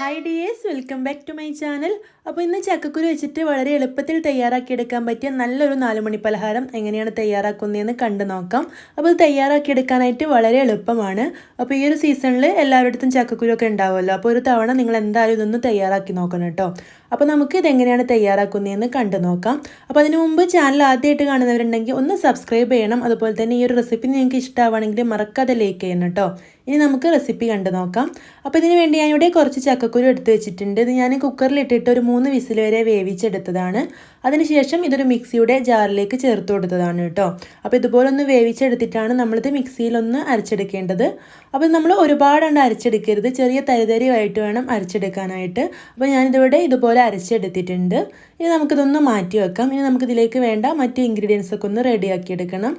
Hi dears, welcome back to my channel. അപ്പോൾ ഇന്ന് ചക്കക്കുരു വെച്ചിട്ട് വളരെ എളുപ്പത്തിൽ തയ്യാറാക്കി എടുക്കാൻ പറ്റിയ നല്ലൊരു നാലുമണി പലഹാരം എങ്ങനെയാണ് തയ്യാറാക്കുന്നതെന്ന് കണ്ടു നോക്കാം. അപ്പോൾ ഇത് തയ്യാറാക്കി എടുക്കാനായിട്ട് വളരെ എളുപ്പമാണ്. അപ്പോൾ ഈ ഒരു സീസണിൽ എല്ലാവരുടെ അടുത്തും ചക്കക്കുരു ഒക്കെ ഉണ്ടാവുമല്ലോ. അപ്പോൾ ഒരു തവണ നിങ്ങൾ എന്തായാലും ഇതൊന്ന് തയ്യാറാക്കി നോക്കണം കേട്ടോ. അപ്പോൾ നമുക്ക് ഇതെങ്ങനെയാണ് തയ്യാറാക്കുന്നതെന്ന് കണ്ടു നോക്കാം. അപ്പോൾ അതിനു മുമ്പ് ചാനൽ ആദ്യമായിട്ട് കാണുന്നവരുണ്ടെങ്കിൽ ഒന്ന് സബ്സ്ക്രൈബ് ചെയ്യണം. അതുപോലെ തന്നെ ഈ ഒരു റെസിപ്പി നിങ്ങൾക്ക് ഇഷ്ടമാണെങ്കിൽ മറക്കാതെ ലൈക്ക് ചെയ്യണം കേട്ടോ. ഇനി നമുക്ക് റെസിപ്പി കണ്ടു നോക്കാം. അപ്പോൾ ഇതിന് വേണ്ടി ഞാനിവിടെ കുറച്ച് ചക്കക്കുരു എടുത്ത് വെച്ചിട്ടുണ്ട്. ഇത് ഞാൻ കുക്കറിൽ ഇട്ടിട്ട് ഒരു 3 വിസിൽ വരെ വേവിച്ചെടുത്തതാണ്. അതിനുശേഷം ഇതൊരു മിക്സിയുടെ ജാറിലേക്ക് ചേർത്ത് കൊടുത്തതാണ് കേട്ടോ. അപ്പോൾ ഇതുപോലെ ഒന്ന് വേവിച്ചെടുത്തിട്ടാണ് നമ്മളിത് മിക്സിയിലൊന്ന് അരച്ചെടുക്കേണ്ടത്. അപ്പോൾ നമ്മൾ ഒരുപാട് അരച്ചെടുക്കരുത്, ചെറിയ തരിതരിയായിട്ട് വേണം അരച്ചെടുക്കാനായിട്ട്. അപ്പോൾ ഞാനിതിവിടെ ഇതുപോലെ അരച്ചെടുത്തിട്ടുണ്ട്. ഇനി നമുക്കിതൊന്ന് മാറ്റി വെക്കാം. ഇനി നമുക്കിതിലേക്ക് വേണ്ട മറ്റ് ഇൻഗ്രീഡിയൻസ് ഒക്കെ ഒന്ന് റെഡിയാക്കി എടുക്കണം.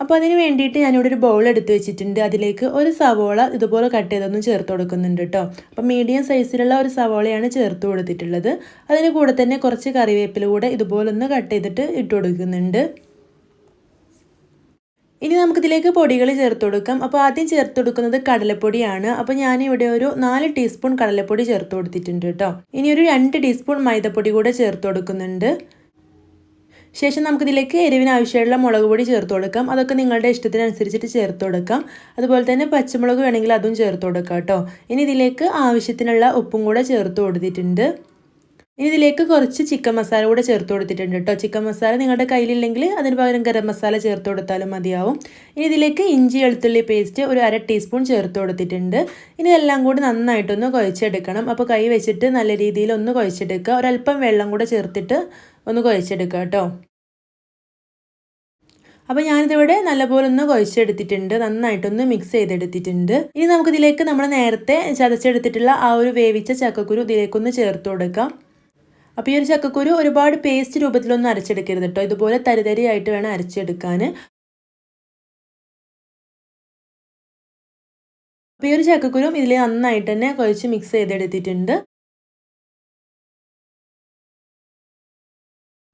അപ്പോൾ അതിന് വേണ്ടിയിട്ട് ഞാനിവിടെ ഒരു ബൗൾ എടുത്ത് വെച്ചിട്ടുണ്ട്. അതിലേക്ക് ഒരു സവോള ഇതുപോലെ കട്ട് ചെയ്തൊന്നും ചേർത്ത് കൊടുക്കുന്നുണ്ട് കേട്ടോ. അപ്പോൾ മീഡിയം സൈസിലുള്ള ഒരു സവോളയാണ് ചേർത്ത് കൊടുത്തിട്ടുള്ളത്. അതിന് കൂടെ തന്നെ കുറച്ച് കറിവേപ്പില കൂടെ ഇതുപോലെ ഒന്ന് കട്ട് ചെയ്തിട്ട് ഇട്ട് കൊടുക്കുന്നുണ്ട്. ഇനി നമുക്കിതിലേക്ക് പൊടികൾ ചേർത്ത് കൊടുക്കാം. അപ്പോൾ ആദ്യം ചേർത്ത് കൊടുക്കുന്നത് കടലപ്പൊടിയാണ്. അപ്പോൾ ഞാനിവിടെ ഒരു 4 ടീസ്പൂൺ കടലപ്പൊടി ചേർത്ത് കൊടുത്തിട്ടുണ്ട് കേട്ടോ. ഇനി ഒരു 2 ടീസ്പൂൺ മൈദപ്പൊടി കൂടെ ചേർത്ത് കൊടുക്കുന്നുണ്ട്. ശേഷം നമുക്കിതിലേക്ക് എരിവിന് ആവശ്യമുള്ള മുളക് പൊടി ചേർത്ത് കൊടുക്കാം. അതൊക്കെ നിങ്ങളുടെ ഇഷ്ടത്തിനനുസരിച്ചിട്ട് ചേർത്ത് കൊടുക്കാം. അതുപോലെ തന്നെ പച്ചമുളക് വേണമെങ്കിൽ അതും ചേർത്ത് കൊടുക്കാം കേട്ടോ. ഇനി ഇതിലേക്ക് ആവശ്യത്തിനുള്ള ഉപ്പും കൂടെ ചേർത്ത് കൊടുത്തിട്ടുണ്ട്. ഇനി ഇതിലേക്ക് കുറച്ച് ചിക്കൻ മസാല കൂടെ ചേർത്ത് കൊടുത്തിട്ടുണ്ട് കേട്ടോ. ചിക്കൻ മസാല നിങ്ങളുടെ കയ്യിലില്ലെങ്കിൽ അതിന് പകരം ഗരം മസാല ചേർത്ത് കൊടുത്താലും മതിയാവും. ഇനി ഇതിലേക്ക് ഇഞ്ചി വെളുത്തുള്ളി പേസ്റ്റ് ഒരു 1/2 ടീസ്പൂൺ ചേർത്ത് കൊടുത്തിട്ടുണ്ട്. ഇനി ഇതെല്ലാം കൂടി നന്നായിട്ടൊന്ന് കുഴച്ചെടുക്കണം. അപ്പോൾ കൈ വെച്ചിട്ട് നല്ല രീതിയിൽ ഒന്ന് കുഴച്ചെടുക്കുക. ഒരല്പം വെള്ളം കൂടെ ചേർത്തിട്ട് ഒന്ന് കുഴച്ചെടുക്കുക കേട്ടോ. അപ്പോൾ ഞാനിതിവിടെ നല്ലപോലെ ഒന്ന് കുഴച്ചെടുത്തിട്ടുണ്ട്, നന്നായിട്ടൊന്ന് മിക്സ് ചെയ്തെടുത്തിട്ടുണ്ട്. ഇനി നമുക്കിതിലേക്ക് നമ്മൾ നേരത്തെ ചതച്ചെടുത്തിട്ടുള്ള ആ ഒരു വേവിച്ച ചക്കക്കുരു ഇതിലേക്കൊന്ന് ചേർത്ത് കൊടുക്കാം. അപ്പോൾ ഈ ഒരു ചക്കക്കുരു ഒരുപാട് പേസ്റ്റ് രൂപത്തിലൊന്നും അരച്ചെടുക്കരുത് കേട്ടോ. ഇതുപോലെ തരിതരിയായിട്ട് വേണം അരച്ചെടുക്കാൻ. അപ്പോൾ ഈ ഒരു ചക്കക്കുരും ഇതിൽ നന്നായിട്ട് തന്നെ കുഴച്ച് മിക്സ് ചെയ്തെടുത്തിട്ടുണ്ട്.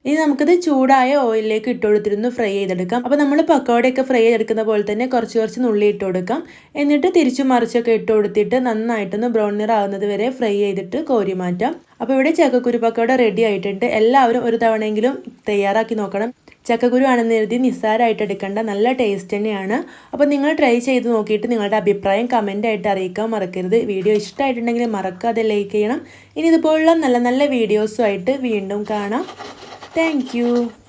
ഇനി നമുക്കിത് ചൂടായ ഓയിലിലേക്ക് ഇട്ട് കൊടുത്തിരുന്ന് ഫ്രൈ ചെയ്തെടുക്കാം. അപ്പോൾ നമ്മൾ പക്കോടയൊക്കെ ഫ്രൈ ചെയ്തെടുക്കുന്ന പോലെ തന്നെ കുറച്ച് നുള്ളി ഇട്ട് കൊടുക്കാം. എന്നിട്ട് തിരിച്ചു മറിച്ചൊക്കെ ഇട്ട് കൊടുത്തിട്ട് നന്നായിട്ടൊന്ന് ബ്രൗൺ നിറം ആവുന്നത് വരെ ഫ്രൈ ചെയ്തിട്ട് കോരി മാറ്റാം. അപ്പോൾ ഇവിടെ ചക്കക്കുരു പക്കോട റെഡി ആയിട്ടുണ്ട്. എല്ലാവരും ഒരു തവണയെങ്കിലും തയ്യാറാക്കി നോക്കണം. ചക്കക്കുരു ആണെന്ന് കരുതി നിസ്സാരമായിട്ട് എടുക്കേണ്ട, നല്ല ടേസ്റ്റ് തന്നെയാണ്. അപ്പോൾ നിങ്ങൾ ട്രൈ ചെയ്ത് നോക്കിയിട്ട് നിങ്ങളുടെ അഭിപ്രായം കമൻ്റായിട്ട് അറിയിക്കാൻ മറക്കരുത്. വീഡിയോ ഇഷ്ടമായിട്ടുണ്ടെങ്കിൽ മറക്കാതെ ലൈക്ക് ചെയ്യണം. ഇനി ഇതുപോലുള്ള നല്ല നല്ല വീഡിയോസുമായിട്ട് വീണ്ടും കാണാം. Thank you.